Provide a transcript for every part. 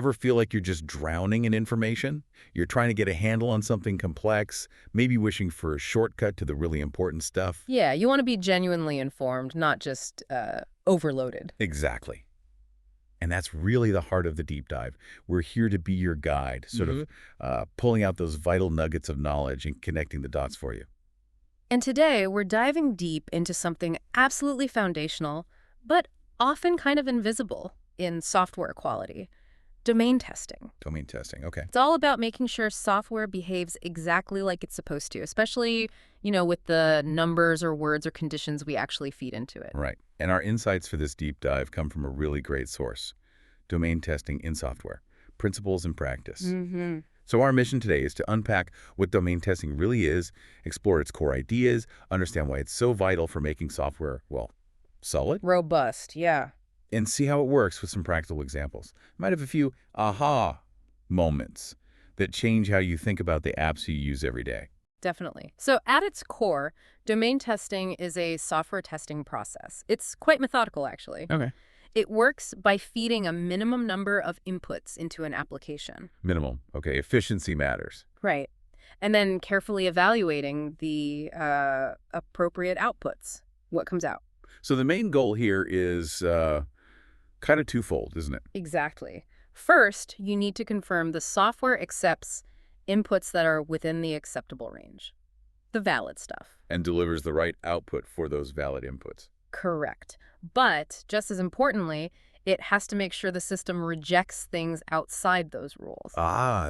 Ever feel like you're just drowning in information? You're trying to get a handle on something complex, maybe wishing for a shortcut to the really important stuff? Yeah, you want to be genuinely informed, not just overloaded. Exactly. And that's really the heart of the deep dive. We're here to be your guide, sort of pulling out those vital nuggets of knowledge and connecting the dots for you. And today, we're diving deep into something absolutely foundational, but often kind of invisible in software quality: domain testing. Domain testing, okay. It's all about making sure software behaves exactly like it's supposed to, especially, with the numbers or words or conditions we actually feed into it. Right. And our insights for this deep dive come from a really great source: domain testing in software, principles and practice. Mm-hmm. So our mission today is to unpack what domain testing really is, explore its core ideas, understand why it's so vital for making software, well, solid, Robust, yeah. and see how it works with some practical examples. Might have a few aha moments that change how you think about the apps you use every day. Definitely. So at its core, domain testing is a software testing process. It's quite methodical, actually. Okay. It works by feeding a minimum number of inputs into an application. Minimum. Okay, efficiency matters. Right. And then carefully evaluating the appropriate outputs, what comes out. So the main goal here is kind of twofold, isn't it? Exactly. First, you need to confirm the software accepts inputs that are within the acceptable range, the valid stuff. And delivers the right output for those valid inputs. Correct. But just as importantly, it has to make sure the system rejects things outside those rules.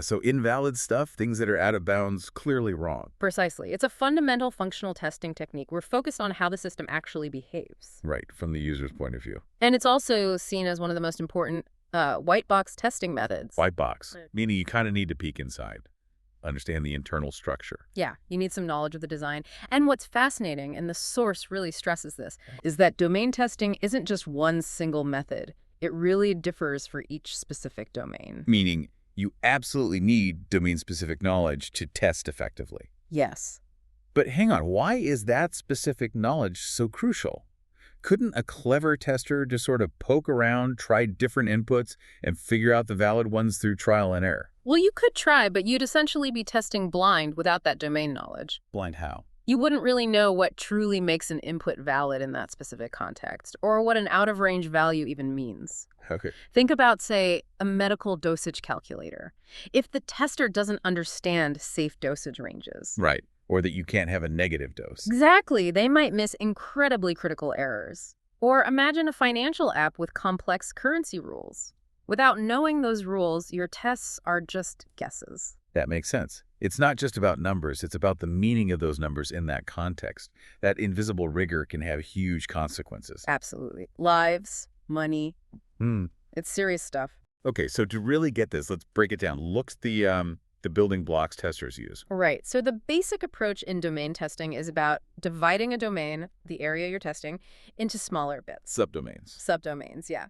So invalid stuff, things that are out of bounds, clearly wrong. Precisely. It's a fundamental functional testing technique. We're focused on how the system actually behaves. Right, from the user's point of view. And it's also seen as one of the most important white box testing methods. White box, meaning you kind of need to peek inside, understand the internal structure. Yeah, you need some knowledge of the design. And what's fascinating, and the source really stresses this, is that domain testing isn't just one single method. It really differs for each specific domain. Meaning you absolutely need domain-specific knowledge to test effectively. Yes. But hang on, why is that specific knowledge so crucial? Couldn't a clever tester just sort of poke around, try different inputs, and figure out the valid ones through trial and error? Well, you could try, but you'd essentially be testing blind without that domain knowledge. Blind how? You wouldn't really know what truly makes an input valid in that specific context, or what an out-of-range value even means. Okay. Think about, say, a medical dosage calculator. If the tester doesn't understand safe dosage ranges. Right. Or that you can't have a negative dose. Exactly. They might miss incredibly critical errors. Or imagine a financial app with complex currency rules. Without knowing those rules, your tests are just guesses. That makes sense. It's not just about numbers. It's about the meaning of those numbers in that context. That invisible rigor can have huge consequences. Absolutely. Lives, money. It's serious stuff. Okay, so to really get this, let's break it down. Look at the building blocks testers use. Right. So the basic approach in domain testing is about dividing a domain, the area you're testing, into smaller bits. Subdomains. Subdomains, yeah.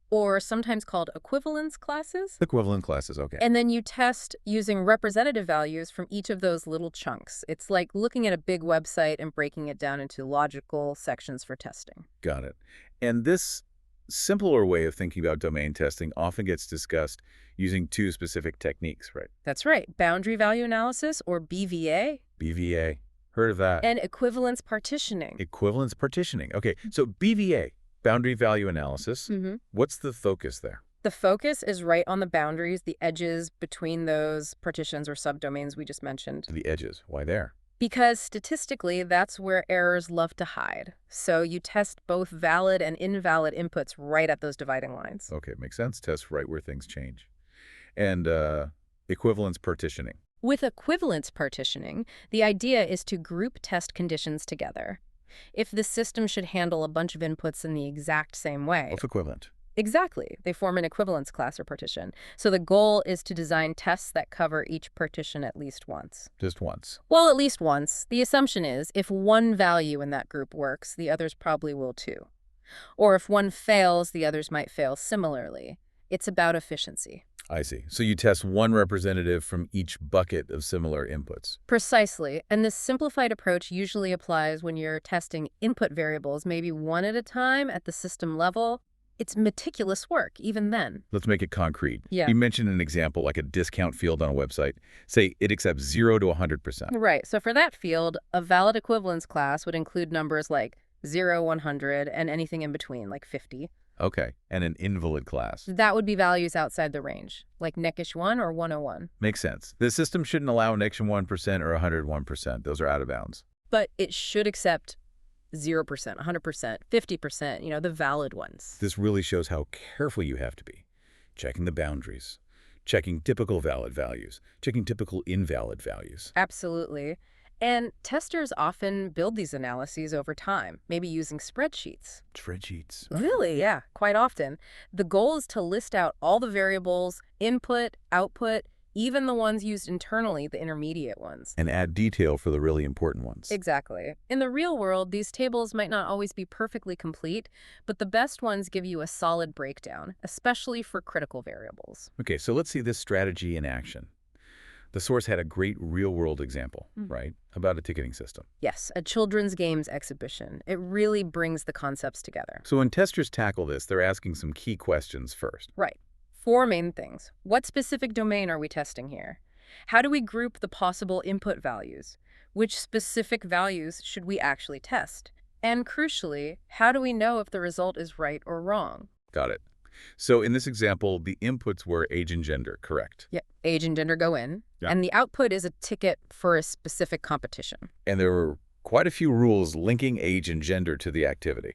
Or sometimes called equivalence classes. Equivalent classes, okay. And then you test using representative values from each of those little chunks. It's like looking at a big website and breaking it down into logical sections for testing. Got it. And this simpler way of thinking about domain testing often gets discussed using two specific techniques, right? That's right. Boundary value analysis, or BVA. BVA. Heard of that. And equivalence partitioning. Equivalence partitioning. Okay, so BVA, boundary value analysis. What's the focus there? The focus is right on the boundaries, the edges between those partitions or subdomains we just mentioned. The edges. Why there? Because statistically, that's where errors love to hide. So you test both valid and invalid inputs right at those dividing lines. Okay, makes sense. Test right where things change. And equivalence partitioning. With equivalence partitioning, the idea is to group test conditions together. If the system should handle a bunch of inputs in the exact same way. What's equivalent? Exactly. They form an equivalence class or partition. So the goal is to design tests that cover each partition at least once. Just once. Well, at least once. The assumption is if one value in that group works, the others probably will too. Or if one fails, the others might fail similarly. It's about efficiency. I see. So you test one representative from each bucket of similar inputs. Precisely. And this simplified approach usually applies when you're testing input variables, maybe one at a time at the system level, It's meticulous work, even then. Let's make it concrete. Yeah. You mentioned an example like a discount field on a website. Say it accepts 0 to 100%. Right. So for that field, a valid equivalence class would include numbers like 0, 100, and anything in between, like 50. Okay, and an invalid class. That would be values outside the range, like neckish 1 or 101. Makes sense. The system shouldn't allow next 1% or 101%. Those are out of bounds. But it should accept 0%, 100%, 50%, the valid ones. This really shows how careful you have to be. Checking the boundaries, checking typical valid values, checking typical invalid values. Absolutely. And testers often build these analyses over time, maybe using spreadsheets. Spreadsheets. Really? Yeah, quite often. The goal is to list out all the variables, input, output, even the ones used internally, the intermediate ones. And add detail for the really important ones. Exactly. In the real world, these tables might not always be perfectly complete, but the best ones give you a solid breakdown, especially for critical variables. Okay, so let's see this strategy in action. The source had a great real-world example, right, about a ticketing system. Yes, a children's games exhibition. It really brings the concepts together. So when testers tackle this, they're asking some key questions first. Right. 4 main things. What specific domain are we testing here? How do we group the possible input values? Which specific values should we actually test? And crucially, how do we know if the result is right or wrong? Got it. So in this example, the inputs were age and gender, correct? Yep, age and gender go in, Yeah. and the output is a ticket for a specific competition. And there were quite a few rules linking age and gender to the activity.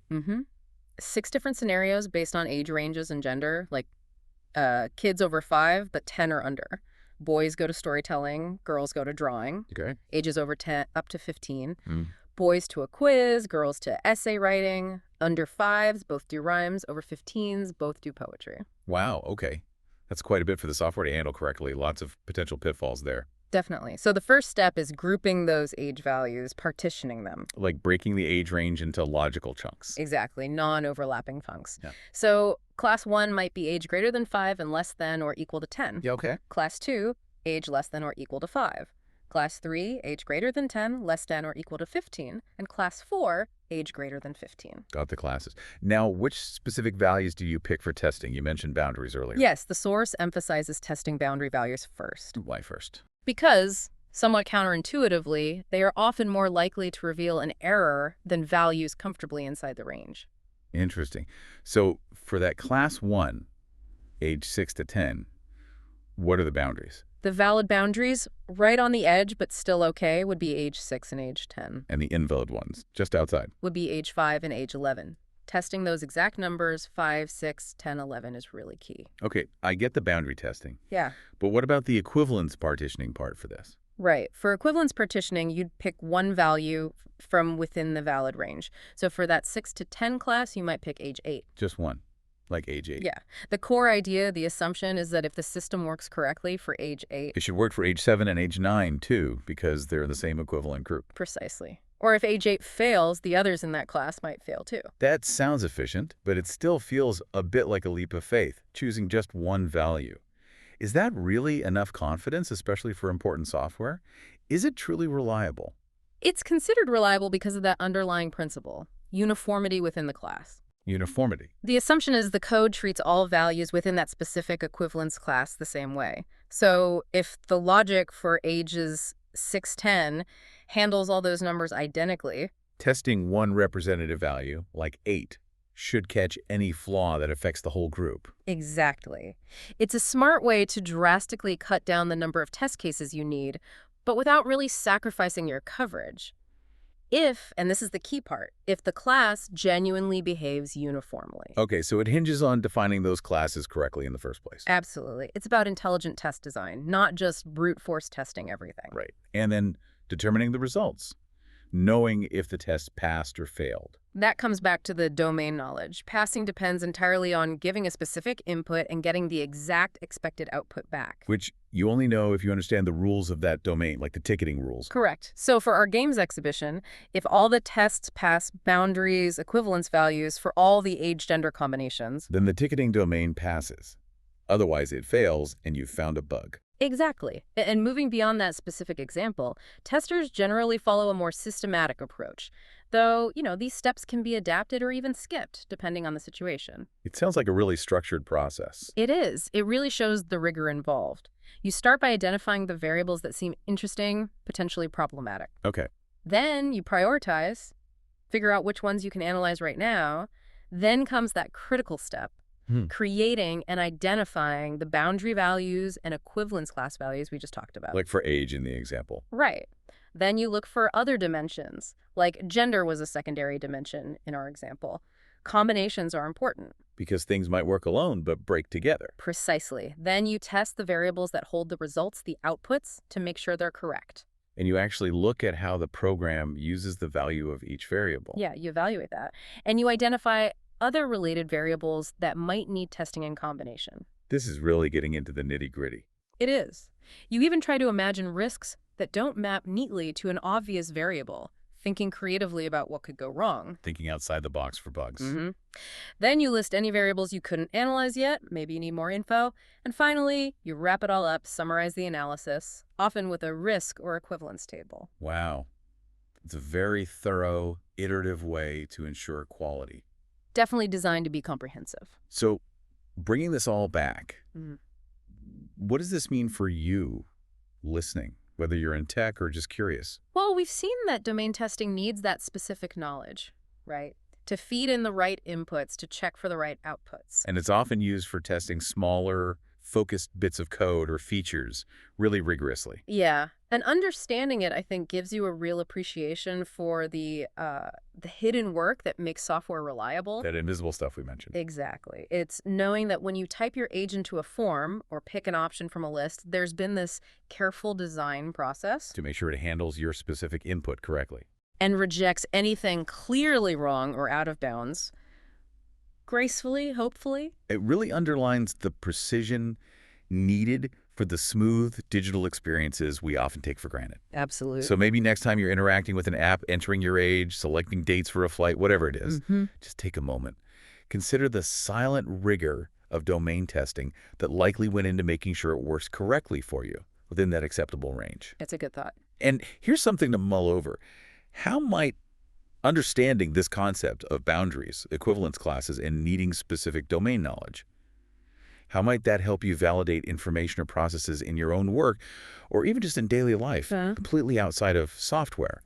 6 different scenarios based on age ranges and gender, like kids over 5, but 10 or under. Boys go to storytelling, girls go to drawing. Okay. Ages over 10 up to 15. Mm. Boys to a quiz, girls to essay writing. Under 5s, both do rhymes. Over 15s, both do poetry. Wow, okay. That's quite a bit for the software to handle correctly. Lots of potential pitfalls there. Definitely. So the first step is grouping those age values, partitioning them. Like breaking the age range into logical chunks. Exactly, non-overlapping funks. Yeah. So class 1 might be age greater than 5 and less than or equal to 10. Yeah, okay. Class 2, age less than or equal to 5. Class 3, age greater than 10, less than or equal to 15. And Class 4, age greater than 15. Got the classes. Now, which specific values do you pick for testing? You mentioned boundaries earlier. Yes, the source emphasizes testing boundary values first. Why first? Because, somewhat counterintuitively, they are often more likely to reveal an error than values comfortably inside the range. Interesting. So for that class 1, age 6 to 10, what are the boundaries? The valid boundaries, right on the edge but still okay, would be age 6 and age 10. And the invalid ones, just outside. Would be age 5 and age 11. Testing those exact numbers, 5, 6, 10, 11, is really key. Okay, I get the boundary testing. Yeah. But what about the equivalence partitioning part for this? Right. For equivalence partitioning, you'd pick one value from within the valid range. So for that 6 to 10 class, you might pick age 8. Just one, like age 8. Yeah. The core idea, the assumption, is that if the system works correctly for age 8... It should work for age 7 and age 9, too, because they're the same equivalent group. Precisely. Or if age 8 fails, the others in that class might fail too. That sounds efficient, but it still feels a bit like a leap of faith, choosing just one value. Is that really enough confidence, especially for important software? Is it truly reliable? It's considered reliable because of that underlying principle, uniformity within the class. Uniformity. The assumption is the code treats all values within that specific equivalence class the same way. So if the logic for ages 6-10 handles all those numbers identically, Testing one representative value, like 8, should catch any flaw that affects the whole group. exactly. It's a smart way to drastically cut down the number of test cases you need, but without really sacrificing your coverage. If, and this is the key part, if the class genuinely behaves uniformly. Okay, so it hinges on defining those classes correctly in the first place. Absolutely. It's about intelligent test design, not just brute force testing everything. Right. And then determining the results, knowing if the test passed or failed. That comes back to the domain knowledge. Passing depends entirely on giving a specific input and getting the exact expected output back. Which you only know if you understand the rules of that domain, like the ticketing rules. Correct. So for our games exhibition, if all the tests pass boundaries, equivalence values for all the age-gender combinations... Then the ticketing domain passes. Otherwise, it fails and you've found a bug. Exactly. And moving beyond that specific example, testers generally follow a more systematic approach. Though, these steps can be adapted or even skipped, depending on the situation. It sounds like a really structured process. It is. It really shows the rigor involved. You start by identifying the variables that seem interesting, potentially problematic. Okay. Then you prioritize, figure out which ones you can analyze right now. Then comes that critical step, creating and identifying the boundary values and equivalence class values we just talked about. Like for age in the example. Right. Then you look for other dimensions, like gender was a secondary dimension in our example. Combinations are important. Because things might work alone but break together. Precisely. Then you test the variables that hold the results, the outputs, to make sure they're correct. And you actually look at how the program uses the value of each variable. Yeah, you evaluate that. And you identify other related variables that might need testing in combination. This is really getting into the nitty-gritty. It is. You even try to imagine risks that don't map neatly to an obvious variable, thinking creatively about what could go wrong. Thinking outside the box for bugs. Then you list any variables you couldn't analyze yet, maybe you need more info, and finally, you wrap it all up, summarize the analysis, often with a risk or equivalence table. Wow. It's a very thorough, iterative way to ensure quality. Definitely designed to be comprehensive. So, bringing this all back, what does this mean for you listening, whether you're in tech or just curious? Well, we've seen that domain testing needs that specific knowledge, right? To feed in the right inputs, to check for the right outputs. And it's often used for testing smaller, focused bits of code or features really rigorously. Yeah, and understanding it, I think, gives you a real appreciation for the hidden work that makes software reliable. That invisible stuff we mentioned. Exactly. It's knowing that when you type your age into a form or pick an option from a list, there's been this careful design process. To make sure it handles your specific input correctly. And rejects anything clearly wrong or out of bounds. Gracefully, hopefully. It really underlines the precision needed for the smooth digital experiences we often take for granted. Absolutely. So maybe next time you're interacting with an app, entering your age, selecting dates for a flight, whatever it is, just take a moment. Consider the silent rigor of domain testing that likely went into making sure it works correctly for you within that acceptable range. It's a good thought. And here's something to mull over. How might understanding this concept of boundaries, equivalence classes, and needing specific domain knowledge, how might that help you validate information or processes in your own work or even just in daily life, completely outside of software?